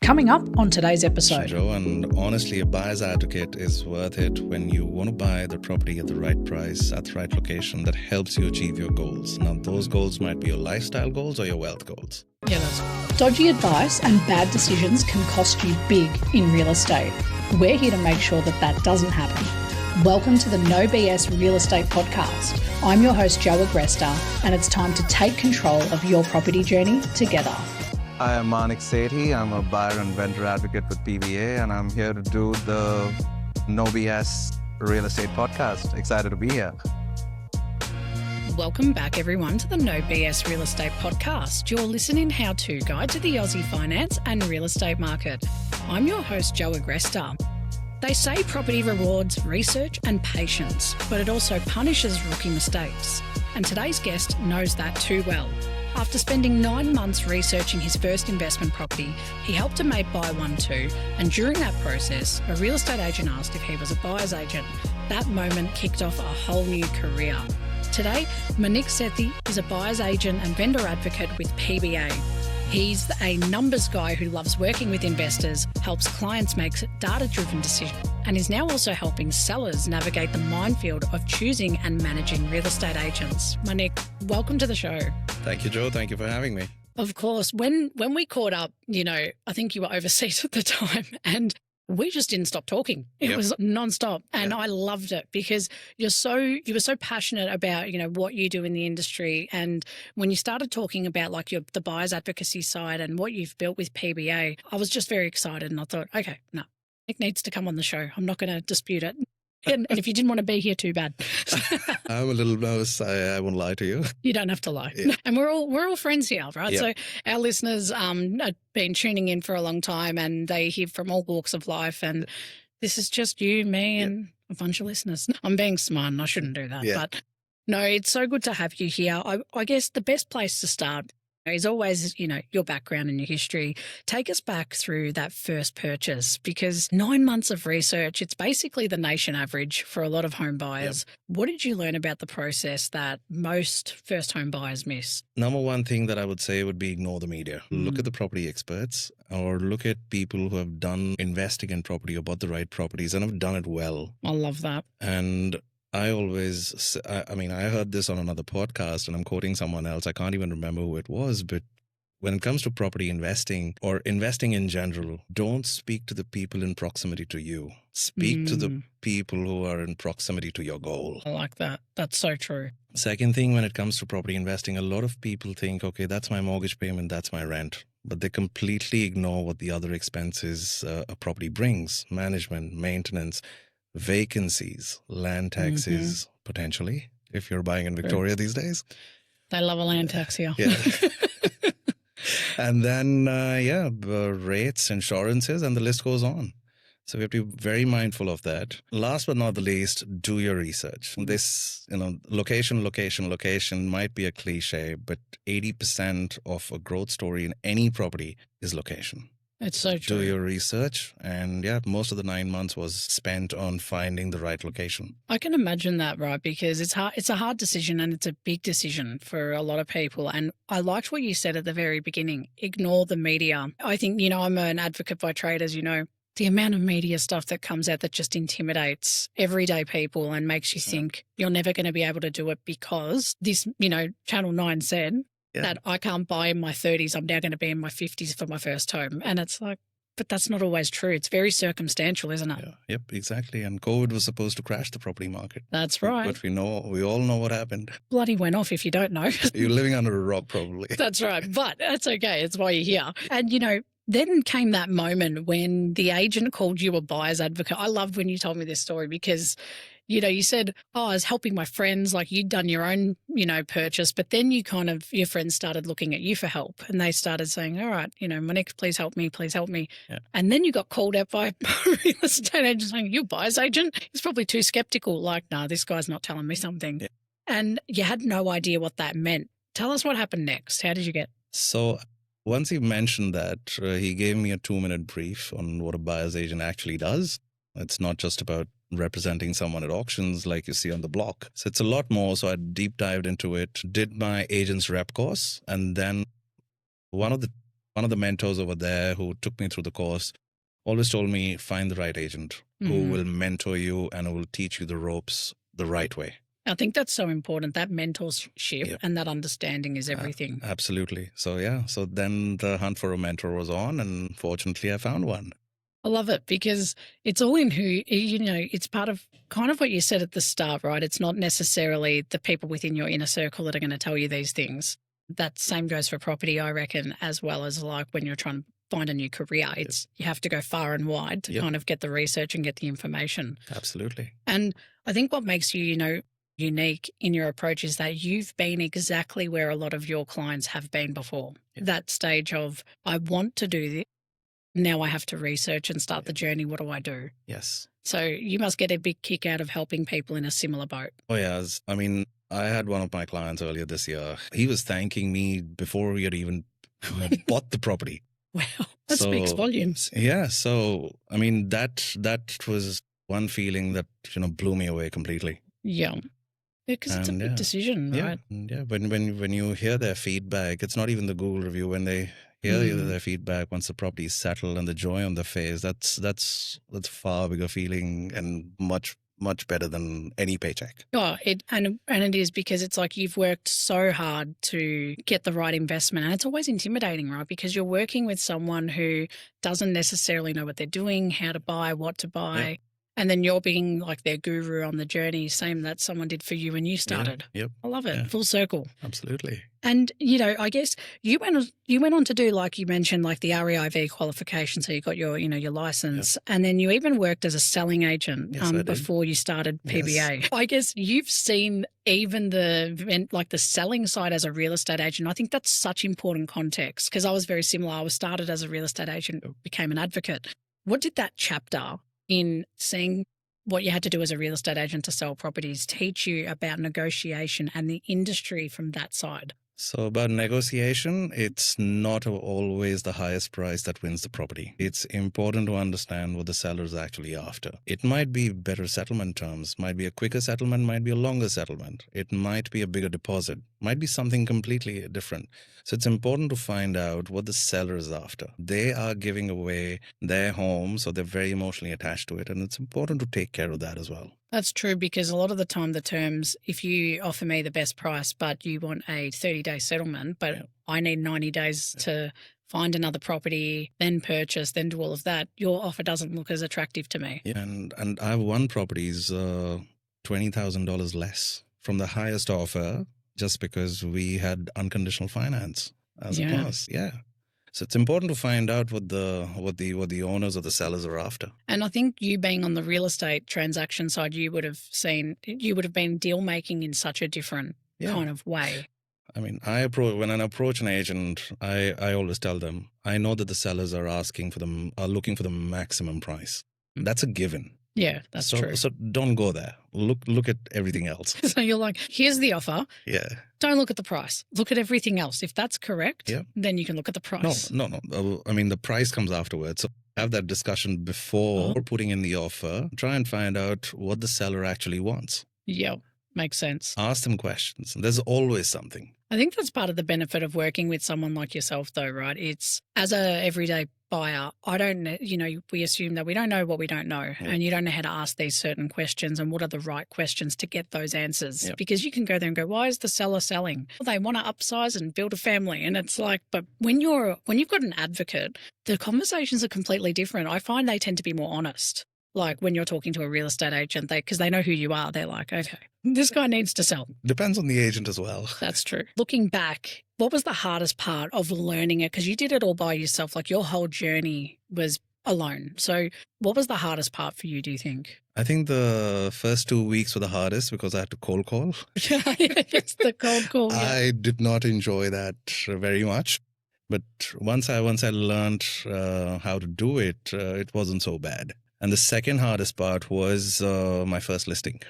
Coming up on today's episode. Joe, and honestly, a buyer's advocate is worth it when you want to buy the property at the right price, at the right location that helps you achieve your goals. Now, those goals might be your lifestyle goals or your wealth goals. Yeah, dodgy advice and bad decisions can cost you big in real estate. We're here to make sure that that doesn't happen. Welcome to the No BS Real Estate Podcast. I'm your host, Jo Agresta, and it's time to take control of your property journey together. I am Manik Sethi. I'm a buyer and vendor advocate with PBA, and I'm here to do the No BS Real Estate Podcast. Excited to be here. Welcome back, everyone, to the No BS Real Estate Podcast, your listening how-to guide to the Aussie finance and real estate market. I'm your host, Jo Agresta. They say property rewards research and patience, but it also punishes rookie mistakes. And today's guest knows that too well. After spending 9 months researching his first investment property, he helped a mate buy one too, and during that process, a real estate agent asked if he was a buyer's agent. That moment kicked off a whole new career. Today, Manik Sethi is a buyer's agent and vendor advocate with PBA. He's a numbers guy who loves working with investors, helps clients make data-driven decisions, and is now also helping sellers navigate the minefield of choosing and managing real estate agents. Manik, welcome to the show. Thank you, Joe. Thank you for having me. Of course. When we caught up, I think you were overseas at the time, and we just didn't stop talking. It was nonstop. And I loved it because you were so passionate about, what you do in the industry. And when you started talking about like the buyer's advocacy side and what you've built with PBA, I was just very excited. And I thought, okay, no, Nick needs to come on the show. I'm not going to dispute it. And if you didn't want to be here, too bad. I'm a little nervous. I won't lie to you. You don't have to lie. Yeah. And we're all friends here, right? Yeah. So our listeners have been tuning in for a long time, and they hear from all walks of life. And this is just you, me, and a bunch of listeners. I'm being smart, and I shouldn't do that. Yeah. But no, it's so good to have you here. I guess the best place to start is always, your background and your history. Take us back through that first purchase, because 9 months of research, it's basically the nation average for a lot of home buyers. Yep. What did you learn about the process that most first home buyers miss? Number one thing that I would say would be ignore the media. Look at the property experts, or look at people who have done investing in property or bought the right properties and have done it well. I love that. And I always, I heard this on another podcast and I'm quoting someone else. I can't even remember who it was, but when it comes to property investing or investing in general, don't speak to the people in proximity to you. Speak to the people who are in proximity to your goal. I like that. That's so true. Second thing, when it comes to property investing, a lot of people think, okay, that's my mortgage payment, that's my rent. But they completely ignore what the other expenses a property brings: management, maintenance, vacancies, land taxes, potentially, if you're buying in Victoria these days. They love a land tax here. Yeah. And then, rates, insurances, and the list goes on. So we have to be very mindful of that. Last but not the least, do your research. This, location might be a cliche, but 80% of a growth story in any property is location. It's so true. Do your research. And most of the 9 months was spent on finding the right location. I can imagine that, right? Because it's hard. It's a hard decision, and it's a big decision for a lot of people. And I liked what you said at the very beginning. Ignore the media. I think, I'm an advocate by trade, as you know. The amount of media stuff that comes out that just intimidates everyday people and makes you think you're never going to be able to do it because this, Channel 9 said that I can't buy in my 30s. I'm now going to be in my 50s for my first home. And it's like, but that's not always true. It's very circumstantial, isn't it? Yeah. Yep, exactly. And COVID was supposed to crash the property market. That's right. But we all know what happened. Bloody went off if you don't know. You're living under a rock, probably. That's right. But that's okay. It's why you're here. And, then came that moment when the agent called you a buyer's advocate. I loved when you told me this story because, you said, I was helping my friends, like you'd done your own, purchase, but then your friends started looking at you for help and they started saying, all right, Manik, please help me. Yeah. And then you got called out by a real estate agent saying, you're a buyer's agent? He's probably too skeptical, like, no, this guy's not telling me something. Yeah. And you had no idea what that meant. Tell us what happened next. How did you get? So once he mentioned that, he gave me a 2-minute brief on what a buyer's agent actually does. It's not just about representing someone at auctions like you see on the block. So it's a lot more. So I deep dived into it, did my agent's rep course, and then one of one of the mentors over there who took me through the course always told me, find the right agent who will mentor you and who will teach you the ropes the right way. I think that's so important. That mentorship and that understanding is everything. Absolutely. So, yeah. So then the hunt for a mentor was on, and fortunately I found one. I love it because it's all in who, it's part of kind of what you said at the start, right? It's not necessarily the people within your inner circle that are going to tell you these things. That same goes for property, I reckon, as well as like when you're trying to find a new career. It's you have to go far and wide to kind of get the research and get the information. Absolutely. And I think what makes you, unique in your approach is that you've been exactly where a lot of your clients have been before. That stage of, I want to do this. Now I have to research and start the journey. What do I do? Yes. So you must get a big kick out of helping people in a similar boat. Oh, yeah. I mean, I had one of my clients earlier this year. He was thanking me before we had even bought the property. Wow. That speaks volumes. Yeah. So, I mean, that was one feeling that, blew me away completely. Yeah. Because it's a big decision, right? Yeah. When you hear their feedback, it's not even the Google review. When they hear their feedback, once the property is settled and the joy on their face, that's far bigger feeling and much better than any paycheck. Oh, and it is because it's like you've worked so hard to get the right investment, and it's always intimidating, right? Because you're working with someone who doesn't necessarily know what they're doing, how to buy, what to buy. Yep. And then you're being like their guru on the journey, same that someone did for you when you started. Yep. I love it. Full circle. Absolutely. And, I guess you went on to do, like you mentioned, like the REIV qualification. So you got your your and then you even worked as a selling agent before you started PBA. Yes. I guess you've seen even the selling side as a real estate agent. I think that's such important context because I was very similar. I was started as a real estate agent, became an advocate. What did that chapter in seeing what you had to do as a real estate agent to sell properties teach you about negotiation and the industry from that side? So about negotiation, it's not always the highest price that wins the property. It's important to understand what the seller is actually after. It might be better settlement terms, might be a quicker settlement, might be a longer settlement. It might be a bigger deposit, might be something completely different. So it's important to find out what the seller is after. They are giving away their home, so they're very emotionally attached to it. And it's important to take care of that as well. That's true because a lot of the time the terms, if you offer me the best price but you want a 30-day settlement, but I need 90 days to find another property, then purchase, then do all of that, your offer doesn't look as attractive to me. Yeah, and I've won properties $20,000 less from the highest offer just because we had unconditional finance as a plus. Yeah. So it's important to find out what the owners or the sellers are after. And I think you being on the real estate transaction side, you would have been deal making in such a different kind of way. I mean, when I approach an agent, I always tell them, I know that the sellers are looking for the maximum price. That's a given. Yeah, that's true. So don't go there. Look at everything else. So you're like, here's the offer. Yeah. Don't look at the price. Look at everything else. If that's correct, then you can look at the price. No. I mean, the price comes afterwards. So have that discussion before putting in the offer. Try and find out what the seller actually wants. Yeah, makes sense. Ask them questions. There's always something. I think that's part of the benefit of working with someone like yourself, though, right? It's as a everyday buyer, we assume that we don't know what we don't know, and you don't know how to ask these certain questions and what are the right questions to get those answers. Because you can go there and go, why is the seller selling? Well, they want to upsize and build a family, and it's like, but when you've got an advocate, the conversations are completely different. I find they tend to be more honest. Like when you're talking to a real estate agent, because they know who you are, they're like, okay, this guy needs to sell. Depends on the agent as well. That's true. Looking back, what was the hardest part of learning it? Because you did it all by yourself. Like your whole journey was alone. So what was the hardest part for you, do you think? I think the first 2 weeks were the hardest because I had to cold call. It's the cold call. Yeah. I did not enjoy that very much. But once I learned how to do it, it wasn't so bad. And the second hardest part was my first listing.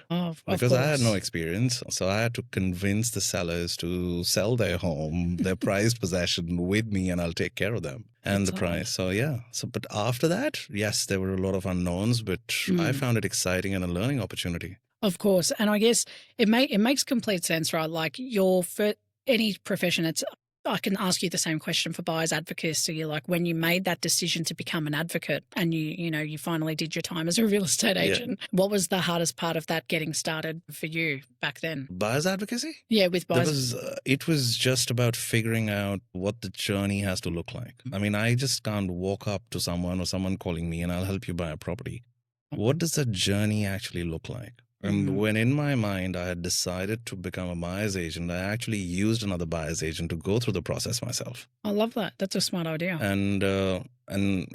Because I had no experience. So I had to convince the sellers to sell their home, their prized possession with me, and I'll take care of them and the price. So, yeah. But after that, yes, there were a lot of unknowns, but I found it exciting and a learning opportunity. Of course. And I guess it makes complete sense, right? Like any profession, I can ask you the same question for buyer's advocacy. Like when you made that decision to become an advocate and you finally did your time as a real estate agent, what was the hardest part of that getting started for you back then? Buyer's advocacy? Yeah, with buyers. It was just about figuring out what the journey has to look like. I mean, I just can't walk up to someone or someone calling me and I'll help you buy a property. What does that journey actually look like? And when in my mind I had decided to become a buyer's agent, I actually used another buyer's agent to go through the process myself. I love that. That's a smart idea. And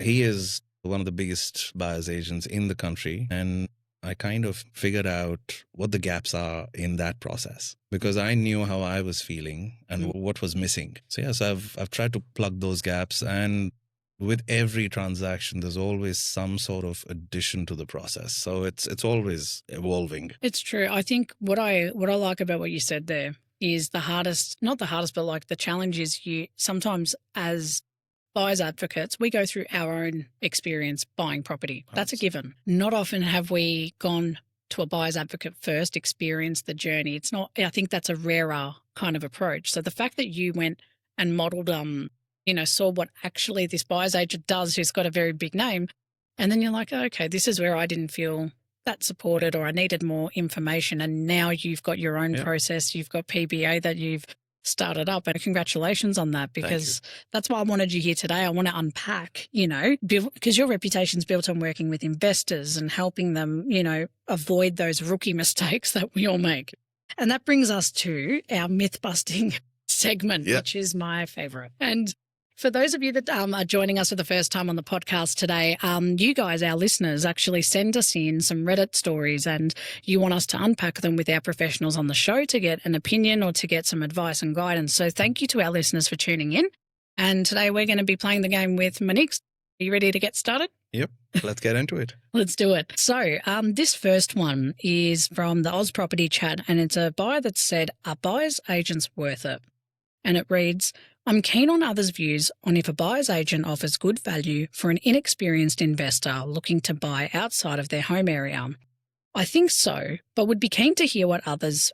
he is one of the biggest buyer's agents in the country. And I kind of figured out what the gaps are in that process because I knew how I was feeling and what was missing. So yes, I've tried to plug those gaps, and with every transaction, there's always some sort of addition to the process. So it's always evolving. It's true. I think what I like about what you said there is not the hardest, but like the challenge is you sometimes as buyers advocates, we go through our own experience buying property. That's a given. Not often have we gone to a buyer's advocate first, experienced the journey. It's not, I think that's a rarer kind of approach. So the fact that you went and modeled, saw what actually this buyer's agent does who's got a very big name. And then you're like, okay, this is where I didn't feel that supported or I needed more information. And now you've got your own process. You've got PBA that you've started up. And congratulations on that, because that's why I wanted you here today. I want to unpack, because your reputation's built on working with investors and helping them, avoid those rookie mistakes that we all make. And that brings us to our myth-busting segment, which is my favourite. And for those of you that are joining us for the first time on the podcast today, you guys, our listeners, actually send us in some Reddit stories and you want us to unpack them with our professionals on the show to get an opinion or to get some advice and guidance. So thank you to our listeners for tuning in. And today we're going to be playing the game with Manik. Are you ready to get started? Yep. Let's get into it. Let's do it. So this first one is from the Oz Property Chat, and it's a buyer that said, "Are buyer's agents worth it?" And it reads, "I'm keen on others' views on if a buyer's agent offers good value for an inexperienced investor looking to buy outside of their home area. I think so, but would be keen to hear what others.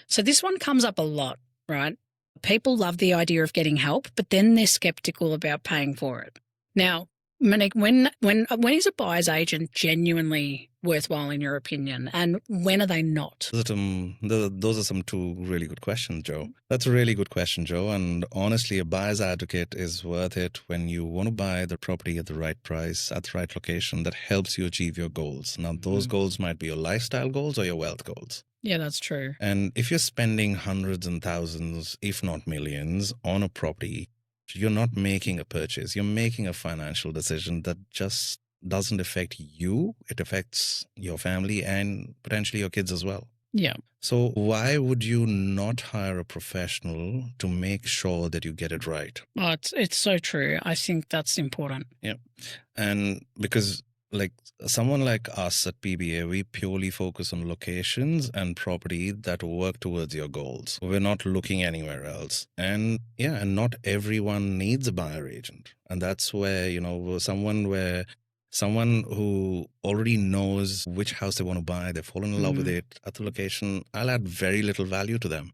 So this one comes up a lot, right? People love the idea of getting help, but then they're skeptical about paying for it. Now, Manik, when is a buyer's agent genuinely worthwhile in your opinion, and when are they not? Those are some two really good questions, Joe. That's a really good question, Joe. And honestly, a buyer's advocate is worth it when you want to buy the property at the right price, at the right location that helps you achieve your goals. Now, those goals might be your lifestyle goals or your wealth goals. Yeah, that's true. And if you're spending hundreds and thousands, if not millions, on a property, you're not making a purchase. You're making a financial decision that just doesn't affect you. It affects your family and potentially your kids as well. Yeah. So why would you not hire a professional to make sure that you get it right? Oh, it's so true. I think that's important. Yeah. And because like someone like us at PBA, we purely focus on locations and property that work towards your goals. We're not looking anywhere else. And not everyone needs a buyer agent. And that's where, someone who already knows which house they want to buy, they've fallen in love with it at the location, I'll add very little value to them.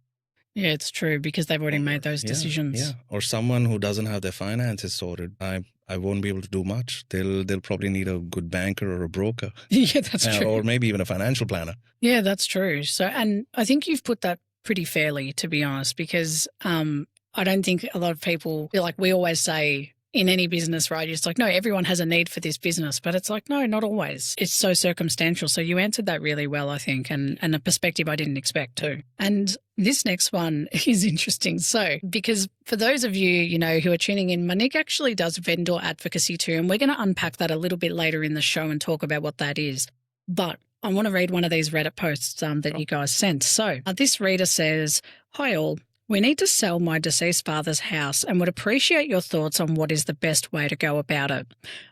Yeah, it's true, because they've already made those decisions. Yeah. Or someone who doesn't have their finances sorted, I won't be able to do much. They'll probably need a good banker or a broker. Yeah, that's true. Or maybe even a financial planner. Yeah, that's true. So, and I think you've put that pretty fairly, to be honest, because I don't think a lot of people, like we always say, in any business, right? It's like, no, everyone has a need for this business, but it's like, no, not always. It's so circumstantial. So you answered that really well, I think, and a perspective I didn't expect too. And this next one is interesting. So, because for those of you, who are tuning in, Manik actually does vendor advocacy too, and we're going to unpack that a little bit later in the show and talk about what that is. But I want to read one of these Reddit posts that you guys sent. So this reader says, "Hi all. We need to sell my deceased father's house and would appreciate your thoughts on what is the best way to go about it.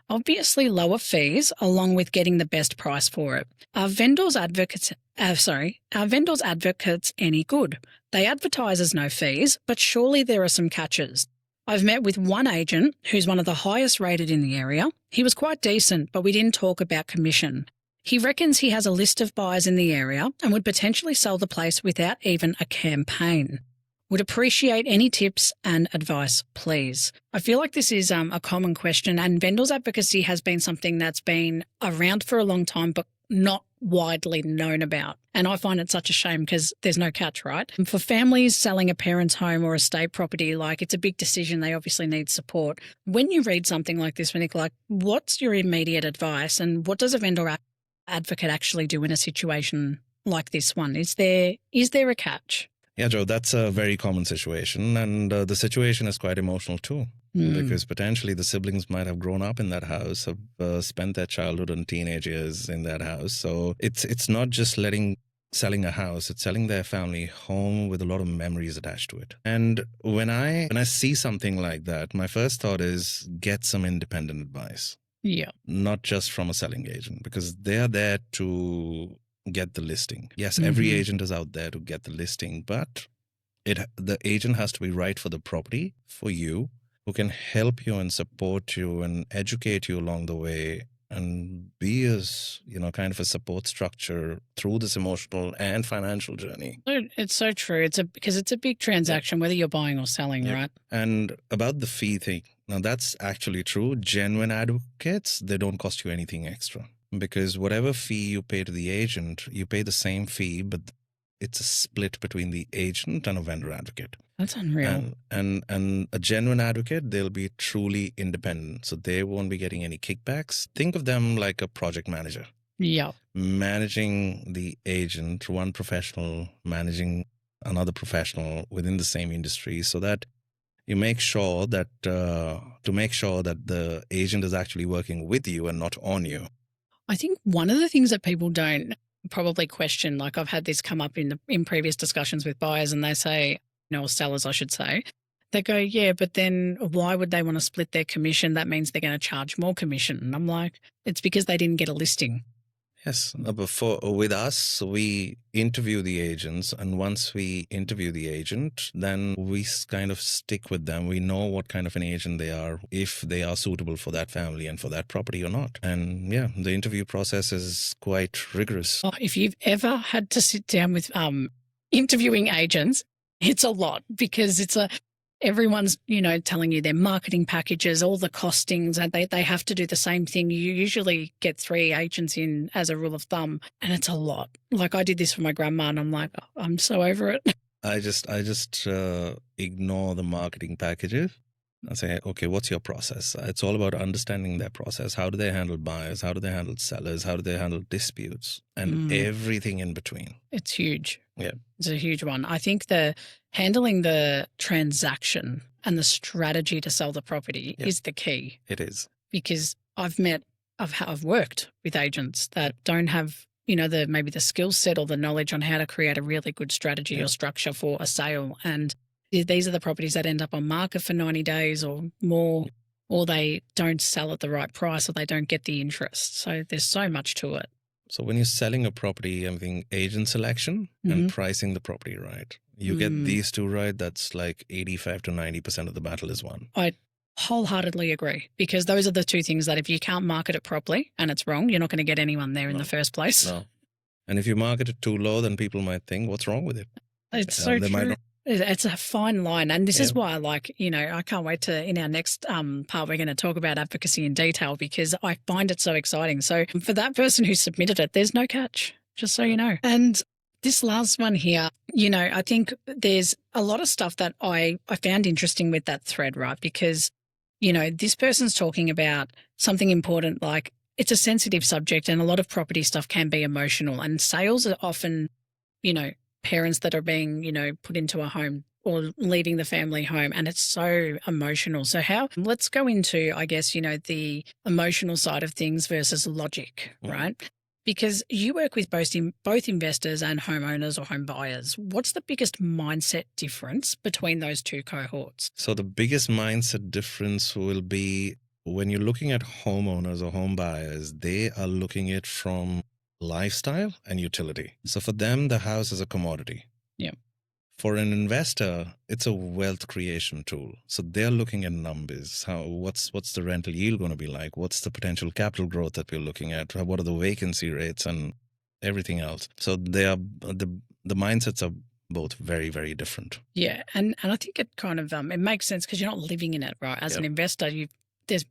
Obviously, lower fees along with getting the best price for it. Are vendors advocates any good? They advertise as no fees, but surely there are some catches. I've met with one agent who's one of the highest rated in the area. He was quite decent, but we didn't talk about commission. He reckons he has a list of buyers in the area and would potentially sell the place without even a campaign. Would appreciate any tips and advice, please. I feel like this is a common question, and vendors advocacy has been something that's been around for a long time, but not widely known about. And I find it such a shame because there's no catch, right? And for families selling a parent's home or estate property, like it's a big decision. They obviously need support. When you read something like this, Manik, like what's your immediate advice and what does a vendor advocate actually do in a situation like this one? Is there a catch? Yeah, Joe, that's a very common situation. And the situation is quite emotional too, because potentially the siblings might have grown up in that house, have spent their childhood and teenage years in that house. So it's not just selling a house, it's selling their family home with a lot of memories attached to it. And when I see something like that, my first thought is get some independent advice. Yeah. Not just from a selling agent, because they are there to get the listing. Yes, every agent is out there to get the listing, but the agent has to be right for the property, for you, who can help you and support you and educate you along the way and be as, kind of a support structure through this emotional and financial journey. It's so true. Because it's a big transaction, whether you're buying or selling, right? And about the fee thing, now that's actually true. Genuine advocates, they don't cost you anything extra. Because whatever fee you pay to the agent, you pay the same fee, but it's a split between the agent and a vendor advocate. That's unreal. And a genuine advocate, they'll be truly independent. So they won't be getting any kickbacks. Think of them like a project manager. Yeah. Managing the agent, one professional managing another professional within the same industry, so that you make sure that the agent is actually working with you and not on you. I think one of the things that people don't probably question, like I've had this come up in previous discussions with buyers, and they say, or sellers, I should say, they go, yeah, but then why would they want to split their commission? That means they're going to charge more commission. And I'm like, it's because they didn't get a listing. Yes, with us, we interview the agents, and once we interview the agent, then we kind of stick with them. We know what kind of an agent they are, if they are suitable for that family and for that property or not. And yeah, the interview process is quite rigorous. Oh, if you've ever had to sit down with interviewing agents, it's a lot because everyone's, telling you their marketing packages, all the costings, and they have to do the same thing. You usually get 3 agents in as a rule of thumb, and it's a lot. Like I did this for my grandma, and I'm like, oh, I'm so over it. I just ignore the marketing packages. I say, okay, what's your process? It's all about understanding their process. How do they handle buyers? How do they handle sellers? How do they handle disputes? And everything in between. It's huge. Yeah. It's a huge one. I think handling the transaction and the strategy to sell the property is the key. It is. Because I've worked with agents that don't have, maybe the skill set or the knowledge on how to create a really good strategy or structure for a sale. And these are the properties that end up on market for 90 days or more, or they don't sell at the right price, or they don't get the interest. So there's so much to it. So when you're selling a property, I think agent selection and pricing the property right. You get these two right, that's like 85 to 90% of the battle is won. I wholeheartedly agree, because those are the two things that if you can't market it properly and it's wrong, you're not going to get anyone there in the first place. No. And if you market it too low, then people might think, what's wrong with it? It's so true. It's a fine line. And this is why I can't wait to, in our next part, we're going to talk about advocacy in detail, because I find it so exciting. So for that person who submitted it, there's no catch, just so you know. And this last one here, I think there's a lot of stuff that I found interesting with that thread, right? Because, this person's talking about something important, like it's a sensitive subject, and a lot of property stuff can be emotional, and sales are often, parents that are being, put into a home or leaving the family home, and it's so emotional. So let's go into, I guess, the emotional side of things versus logic, right? Because you work with both investors and homeowners or home buyers. What's the biggest mindset difference between those two cohorts? So the biggest mindset difference will be when you're looking at homeowners or home buyers, they are looking at it from lifestyle and utility. So for them, the house is a commodity. Yeah. For an investor, it's a wealth creation tool. So they're looking at numbers. What's the rental yield going to be like? What's the potential capital growth that we're looking at? What are the vacancy rates and everything else? So the mindsets are both very, very different. Yeah, and I think it kind of it makes sense because you're not living in it, right? As an investor,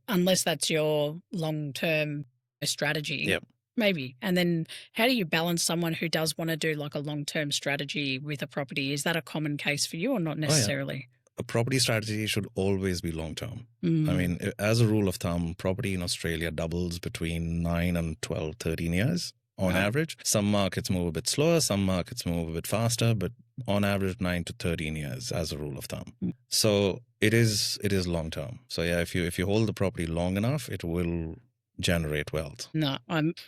unless that's your long-term strategy. Yep. Maybe. And then how do you balance someone who does want to do like a long-term strategy with a property? Is that a common case for you or not necessarily? A property strategy should always be long term. Mm. I mean, as a rule of thumb, property in Australia doubles between 9 and 12, 13 years on average. Some markets move a bit slower, some markets move a bit faster, but on average 9 to 13 years as a rule of thumb. So it is long term. So yeah, if you hold the property long enough, it will generate wealth. No,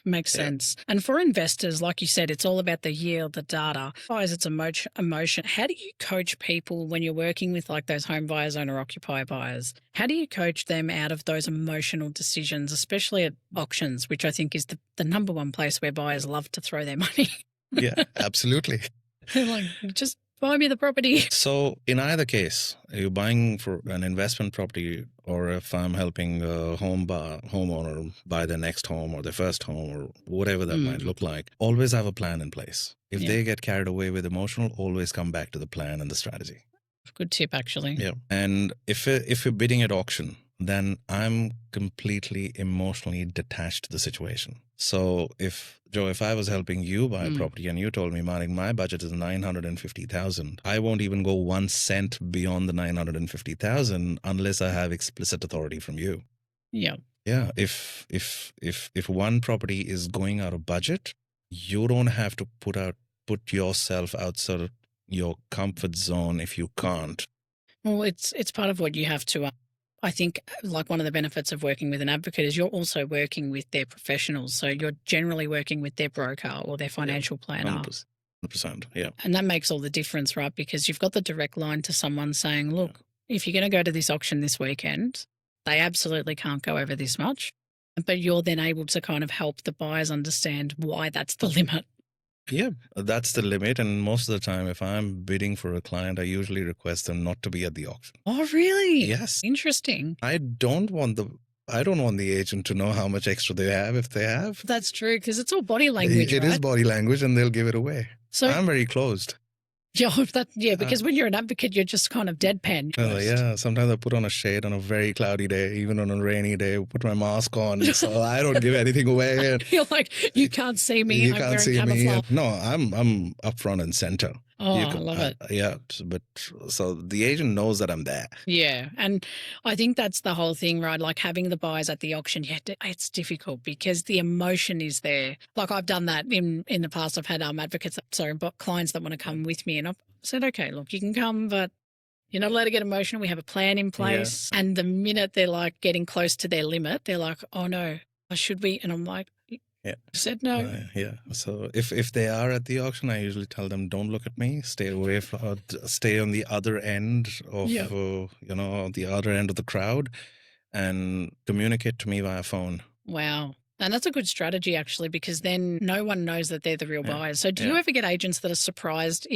makes sense. And for investors, like you said, it's all about the yield, the data. Buyers, it's emotion. How do you coach people when you're working with like those home buyers, owner-occupier buyers? How do you coach them out of those emotional decisions, especially at auctions, which I think is the number one place where buyers love to throw their money? Yeah, absolutely. They're like, just buy me the property. So in either case, you're buying for an investment property, or if I'm helping a homeowner buy their next home or their first home or whatever that might look like, always have a plan in place. If they get carried away with emotional, always come back to the plan and the strategy. Good tip, actually. Yeah. And if you're bidding at auction, then I'm completely emotionally detached to the situation. So if I was helping you buy a property and you told me, Manik, my budget is 950,000, I won't even go 1 cent beyond the 950,000 unless I have explicit authority from you. Yeah. Yeah. If one property is going out of budget, you don't have to put yourself outside of your comfort zone if you can't. Well, it's part of what you have to. I think like one of the benefits of working with an advocate is you're also working with their professionals. So you're generally working with their broker or their financial planner. 100%, yeah. And that makes all the difference, right? Because you've got the direct line to someone saying, look, if you're going to go to this auction this weekend, they absolutely can't go over this much. But you're then able to kind of help the buyers understand why that's the limit. Yeah, that's the limit. And most of the time, if I'm bidding for a client, I usually request them not to be at the auction. Oh, really? Yes. Interesting. I don't want the agent to know how much extra they have if they have. That's true, because it's all body language, It right? is body language, and they'll give it away. So I'm very closed. Yeah, because when you're an advocate, you're just kind of deadpan. Yeah, sometimes I put on a shade on a very cloudy day, even on a rainy day, put my mask on, so I don't give anything away. You're like, you can't see me. You I'm can't see wearing me. camouflage. No, I'm up front and center. Oh, I love it. Yeah, but so the agent knows that I'm there. Yeah, and I think that's the whole thing, right? Like having the buyers at the auction, it's difficult because the emotion is there. Like I've done that in the past. I've had but clients that want to come with me, and I've said, okay, look, you can come, but you're not allowed to get emotional. We have a plan in place. Yeah. And the minute they're like getting close to their limit, they're like, oh no, should we? And I'm like, said no. Yeah. So if they are at the auction, I usually tell them, don't look at me. Stay away stay on the other end of the other end of the crowd, and communicate to me via phone. Wow. And that's a good strategy, actually, because then no one knows that they're the real buyers. So do you ever get agents that are surprised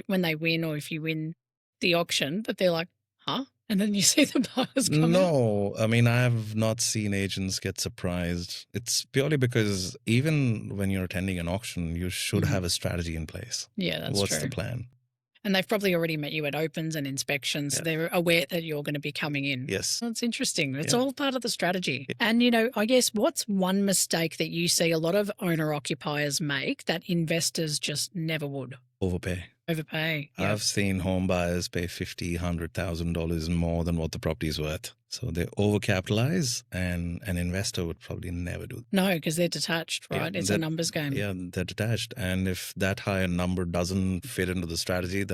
when they win, or if you win the auction, that they're like, huh? And then you see the buyers come No, I mean, I have not seen agents get surprised. It's purely because even when you're attending an auction, you should have a strategy in place. Yeah, that's true. What's the plan? And they've probably already met you at opens and inspections. So they're aware that you're going to be coming in. Yes. Well, it's interesting. It's all part of the strategy. Yeah. And, I guess what's one mistake that you see a lot of owner-occupiers make that investors just never would? Overpay. Yeah. I've seen home buyers pay $50,000, $100,000 more than what the property is worth. So they overcapitalize, and an investor would probably never do that. No, because they're detached, right? It's a numbers game. Yeah, they're detached. And if that higher number doesn't fit into the strategy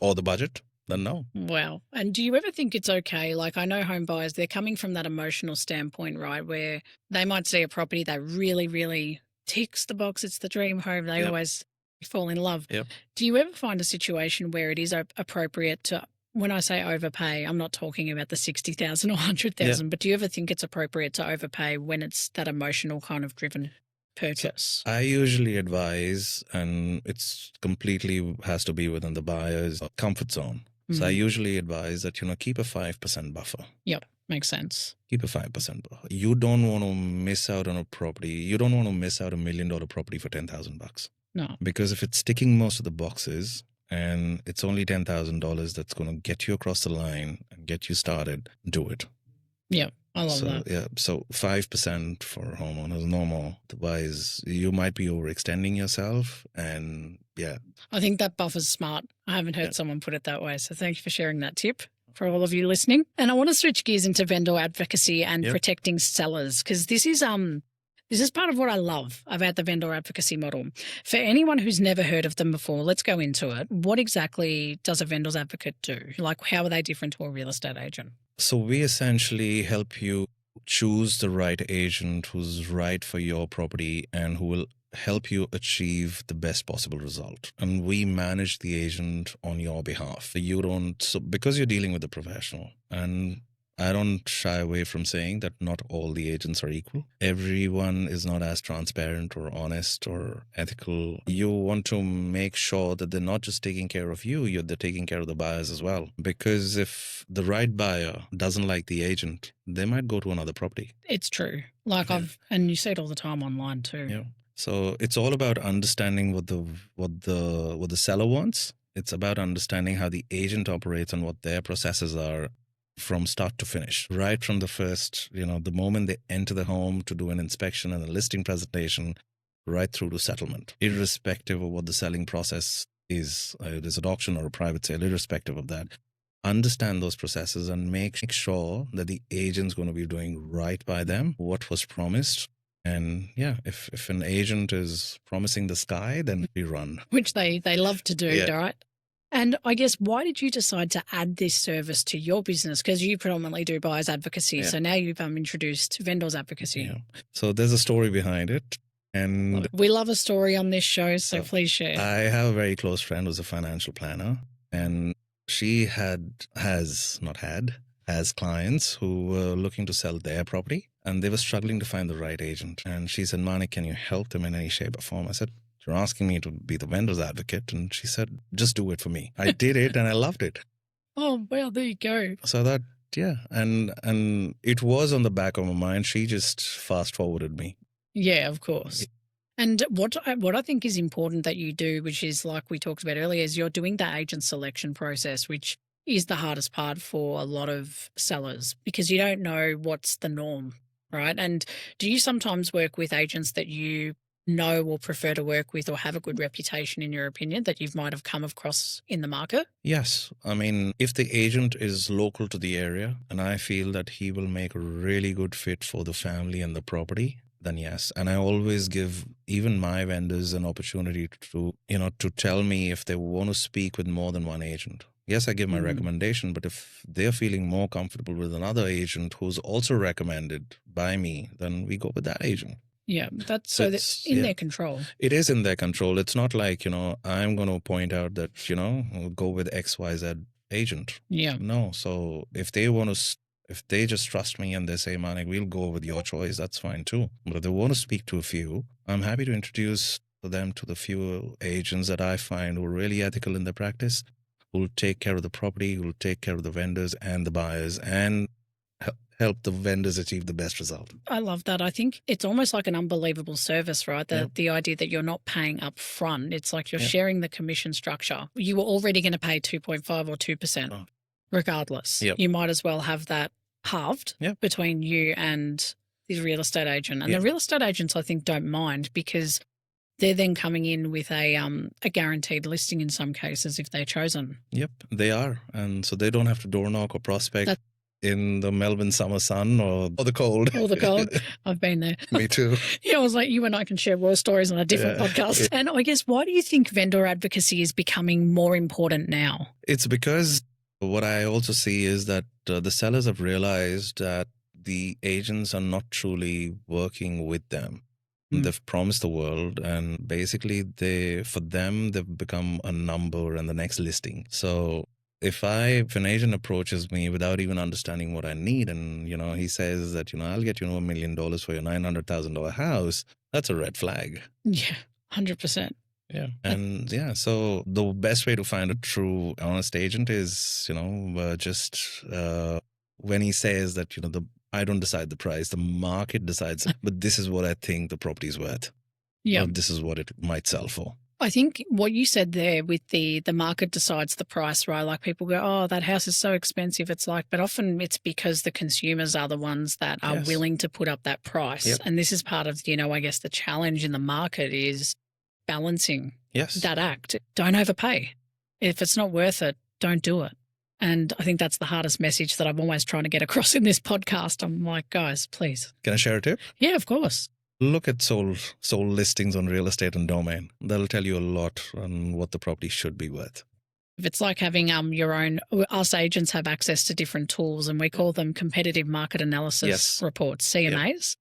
or the budget, then no. Wow. And do you ever think it's okay? Like I know home buyers, they're coming from that emotional standpoint, right, where they might see a property that really, really ticks the box. It's the dream home. They always fall in love. Yep. Do you ever find a situation where it is appropriate to, when I say overpay, I'm not talking about the 60,000 or 100,000, but do you ever think it's appropriate to overpay when it's that emotional kind of driven purchase? I usually advise, and it's completely has to be within the buyer's comfort zone. So I usually advise that, keep a 5% buffer. Yep. Makes sense. Keep a 5% buffer. You don't want to miss out on a property. You don't want to miss out $1 million property for $10,000. No. Because if it's ticking most of the boxes and it's only $10,000 that's going to get you across the line and get you started, do it. Yeah, I love So, that. yeah, so 5% for homeowners, no more. Otherwise, you might be overextending yourself. And yeah. I think that buffer's smart. I haven't heard Yeah. someone put it that way. So thank you for sharing that tip for all of you listening. And I want to switch gears into vendor advocacy and Yep. protecting sellers, because this is part of what I love about the vendor advocacy model. For anyone who's never heard of them before, let's go into it. What exactly does a vendor's advocate do? Like, how are they different to a real estate agent? So we essentially help you choose the right agent who's right for your property and who will help you achieve the best possible result. And we manage the agent on your behalf. Because you're dealing with a professional, and I don't shy away from saying that not all the agents are equal. Everyone is not as transparent or honest or ethical. You want to make sure that they're not just taking care of you, they're taking care of the buyers as well. Because if the right buyer doesn't like the agent, they might go to another property. It's true. Like and you see it all the time online too. Yeah. So it's all about understanding what the seller wants. It's about understanding how the agent operates and what their processes are from start to finish, right from the first, the moment they enter the home to do an inspection and a listing presentation, right through to settlement, irrespective of what the selling process is. It is an auction or a private sale, irrespective of that. Understand those processes and make sure that the agent's going to be doing right by them, what was promised. And yeah, if an agent is promising the sky, then we run. Which they love to do, Yeah. right? And I guess, why did you decide to add this service to your business? Because you predominantly do buyers advocacy. Yeah. So now you've introduced vendors advocacy. Yeah. So there's a story behind it. And We love a story on this show, so please share. I have a very close friend who's a financial planner, and she has clients who were looking to sell their property, and they were struggling to find the right agent. And she said, Manik, can you help them in any shape or form? I said, you're asking me to be the vendor's advocate. And she said, just do it for me. I did it and I loved it. Oh, well, there you go. So that, yeah. And it was on the back of my mind. She just fast forwarded me. Yeah, of course. And what I think is important that you do, which is like we talked about earlier, is you're doing the agent selection process, which is the hardest part for a lot of sellers, because you don't know what's the norm, right? And do you sometimes work with agents that you know or prefer to work with or have a good reputation, in your opinion, that you might have come across in the market? Yes. I mean, if the agent is local to the area and I feel that he will make a really good fit for the family and the property, then yes. And I always give even my vendors an opportunity to tell me if they want to speak with more than one agent. Yes, I give my recommendation, but if they're feeling more comfortable with another agent who's also recommended by me, then we go with that agent. Yeah, that's that's in their control. It is in their control. It's not like, I'm going to point out that, we'll go with XYZ agent. Yeah. No. So if they just trust me and they say, Manik, we'll go with your choice, that's fine too. But if they want to speak to a few, I'm happy to introduce them to the few agents that I find who are really ethical in their practice, who will take care of the property, who will take care of the vendors and the buyers, and help the vendors achieve the best result. I love that. I think it's almost like an unbelievable service, right? The idea that you're not paying up front. It's like you're sharing the commission structure. You were already going to pay 2.5 or 2% regardless. Yep. You might as well have that halved between you and the real estate agent. And the real estate agents, I think, don't mind, because they're then coming in with a guaranteed listing in some cases if they're chosen. Yep, they are. And so they don't have to door knock or prospect in the Melbourne summer sun or the cold. Or the cold. I've been there. Me too. Yeah, I was like, you and I can share war stories on a different podcast. And I guess, why do you think vendor advocacy is becoming more important now? It's because what I also see is that the sellers have realized that the agents are not truly working with them. They've promised the world, and basically they've become a number and the next listing. So if an agent approaches me without even understanding what I need, and he says that I'll get $1 million for your $900,000 house, that's a red flag. Yeah, 100%. Yeah. And so the best way to find a true honest agent is just when he says that I don't decide the price, the market decides, but this is what I think the property is worth. Yeah. Or this is what it might sell for. I think what you said there with the market decides the price, right? Like people go, oh, that house is so expensive. It's like, but often it's because the consumers are the ones that are Yes. willing to put up that price. Yep. And this is part of, I guess the challenge in the market is balancing Yes. that act. Don't overpay. If it's not worth it, don't do it. And I think that's the hardest message that I'm always trying to get across in this podcast. I'm like, guys, please. Can I share a tip? Yeah, of course. Look at sold listings on real estate and domain. That'll tell you a lot on what the property should be worth. If it's like having your own, us agents have access to different tools and we call them competitive market analysis Yes. reports, CMAs.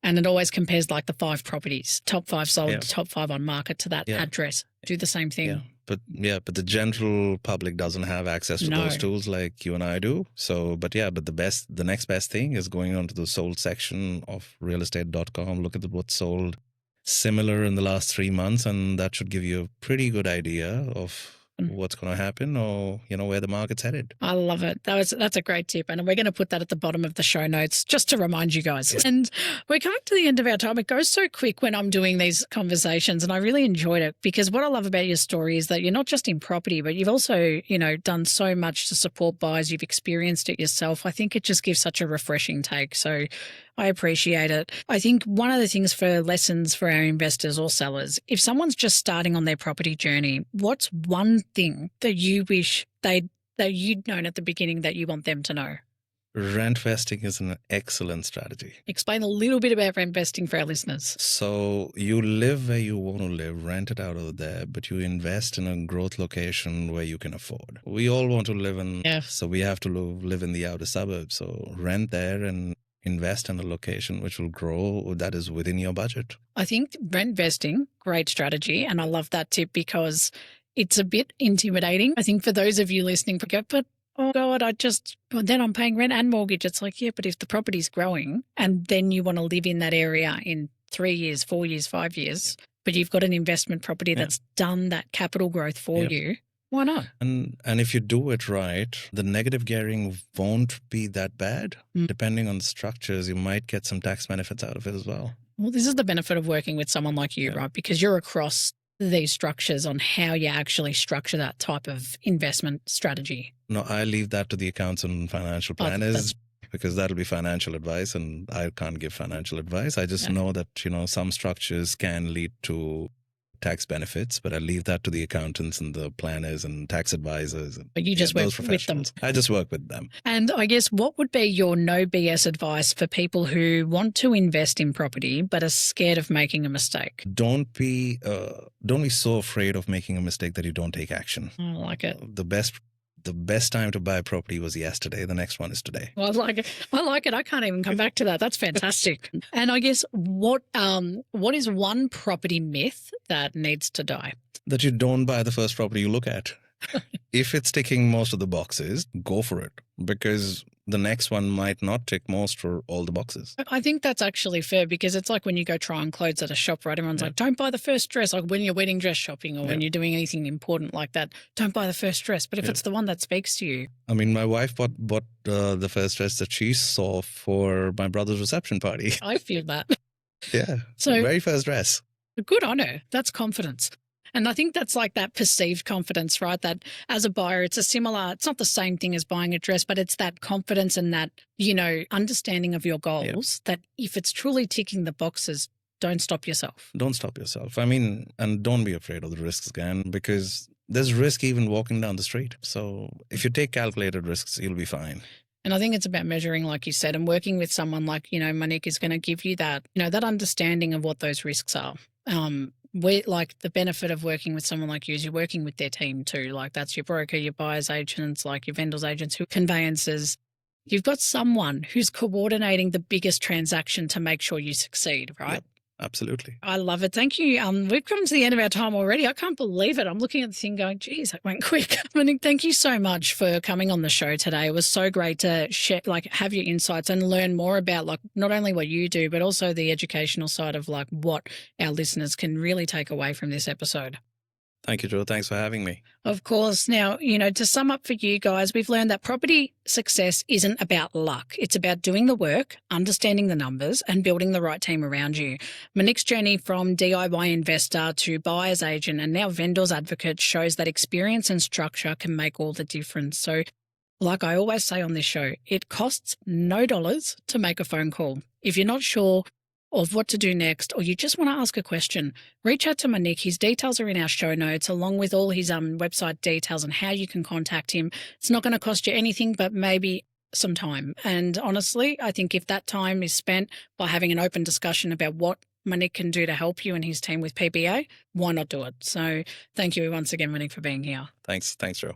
And it always compares like the 5 properties, top 5 sold, Yeah. top 5 on market to that Yeah. address. Do the same thing. But the general public doesn't have access to No. those tools like you and I do. So, but the next best thing is going onto the sold section of realestate.com. Look at what's sold similar in the last 3 months, and that should give you a pretty good idea of what's going to happen or, where the market's headed. I love it. That's a great tip. And we're going to put that at the bottom of the show notes just to remind you guys. Yeah. And we're coming to the end of our time. It goes so quick when I'm doing these conversations and I really enjoyed it because what I love about your story is that you're not just in property, but you've also, done so much to support buyers. You've experienced it yourself. I think it just gives such a refreshing take. So I appreciate it. I think one of the things for lessons for our investors or sellers, if someone's just starting on their property journey, what's one thing that you wish that you'd known at the beginning that you want them to know? Rent vesting is an excellent strategy. Explain a little bit about rent vesting for our listeners. So you live where you want to live, rent it out of there, but you invest in a growth location where you can afford. We all want to live in, so we have to live in the outer suburbs. So rent there and invest in a location which will grow that is within your budget. I think rent vesting, great strategy. And I love that tip because it's a bit intimidating. I think for those of you listening, but oh God, then I'm paying rent and mortgage. It's like, yeah, but if the property's growing and then you want to live in that area in 3 years, 4 years, 5 years, but you've got an investment property that's done that capital growth for you, why not? And if you do it right, the negative gearing won't be that bad. Depending on the structures, you might get some tax benefits out of it as well. Well, this is the benefit of working with someone like you, right? Because you're across these structures on how you actually structure that type of investment strategy. No, I leave that to the accountants and financial planners because that'll be financial advice and I can't give financial advice. I just know that, some structures can lead to tax benefits, but I leave that to the accountants and the planners and tax advisors. But you just work with them. I just work with them. And I guess what would be your no BS advice for people who want to invest in property but are scared of making a mistake? Don't be so afraid of making a mistake that you don't take action. I like it. The best time to buy a property was yesterday. The next one is today. Well, I like it. I can't even come back to that. That's fantastic. And I guess what is one property myth that needs to die? That you don't buy the first property you look at. If it's ticking most of the boxes, go for it because the next one might not tick most for all the boxes. I think that's actually fair because it's like when you go try on clothes at a shop, right? Everyone's like, don't buy the first dress. Like when you're wedding dress shopping or when you're doing anything important like that, don't buy the first dress. But if it's the one that speaks to you. I mean, my wife bought the first dress that she saw for my brother's reception party. I feel that. Yeah. So very first dress. Good on her. That's confidence. And I think that's like that perceived confidence, right? That as a buyer, it's not the same thing as buying a dress, but it's that confidence and that, understanding of your goals that if it's truly ticking the boxes, don't stop yourself. Don't stop yourself. I mean, and don't be afraid of the risks again because there's risk even walking down the street. So if you take calculated risks, you'll be fine. And I think it's about measuring, like you said, and working with someone like, Manik is going to give you that, that understanding of what those risks are. Like the benefit of working with someone like you is you're working with their team too. Like that's your broker, your buyer's agents, like your vendor's agents, who conveyancers. You've got someone who's coordinating the biggest transaction to make sure you succeed, right? Yep, absolutely. I love it. Thank you. We've come to the end of our time already. I can't believe it. I'm looking at the thing going, geez, that went quick. Manik, thank you so much for coming on the show today. It was so great to share, have your insights and learn more about not only what you do, but also the educational side of what our listeners can really take away from this episode. Thank you, Joe. Thanks for having me. Of course. Now, to sum up for you guys, we've learned that property success isn't about luck. It's about doing the work, understanding the numbers, and building the right team around you. Manik's journey from DIY investor to buyer's agent and now vendor's advocate shows that experience and structure can make all the difference. So, like I always say on this show, it costs no dollars to make a phone call. If you're not sure of what to do next, or you just want to ask a question, reach out to Manik. His details are in our show notes, along with all his website details and how you can contact him. It's not going to cost you anything, but maybe some time. And honestly, I think if that time is spent by having an open discussion about what Manik can do to help you and his team with PBA, why not do it? So thank you once again, Manik, for being here. Thanks, Joe.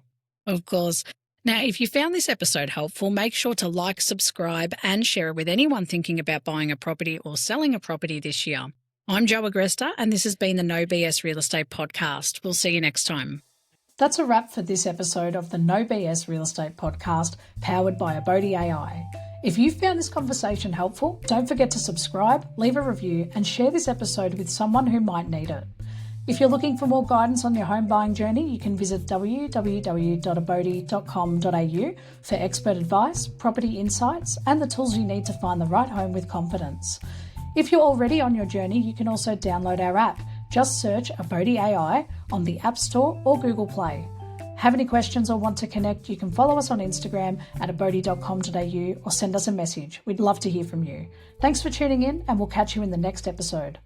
Of course. Now, if you found this episode helpful, make sure to like, subscribe, and share it with anyone thinking about buying a property or selling a property this year. I'm Jo Agresta, and this has been the No BS Real Estate Podcast. We'll see you next time. That's a wrap for this episode of the No BS Real Estate Podcast, powered by Abodey AI. If you found this conversation helpful, don't forget to subscribe, leave a review, and share this episode with someone who might need it. If you're looking for more guidance on your home buying journey, you can visit www.abodey.com.au for expert advice, property insights, and the tools you need to find the right home with confidence. If you're already on your journey, you can also download our app. Just search Abodey AI on the App Store or Google Play. Have any questions or want to connect, you can follow us on Instagram at abodey.com.au or send us a message. We'd love to hear from you. Thanks for tuning in, and we'll catch you in the next episode.